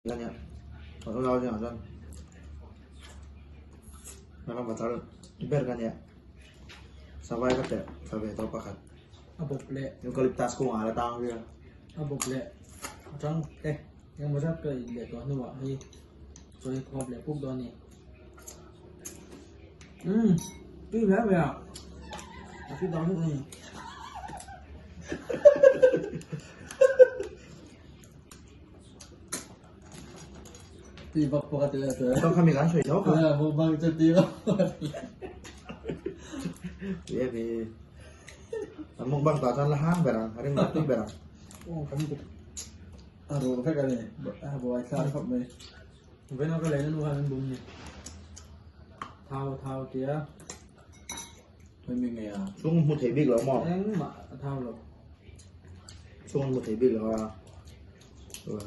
Ganya, kalau lawan yang kan, karena batal ber kan ya, sampai kat ya, sampai terpakat. Abok le, Eukaliptus ko nga alatang dia. abok le, trắng yang besar ke le tuan tu wah ni, rồi hộp le phúc đó nè. Cái lá về à? Cái đó nữa nè. Thì bọc bọc cái làต้องkami kan sui jauh kan? mau bang jadi lo. Iya di. Among bang tasan lahan berang, hari mati berang. Oh kamu tuh. Aduh kayak gini, bawa ikan kok nih. Mungkin aku lain nu kan bung nih. Thao kia. Thôi mình ngày à. Sung một thể big là mỏ. Em mà thao rồi. Sung một thể big là. Rồi.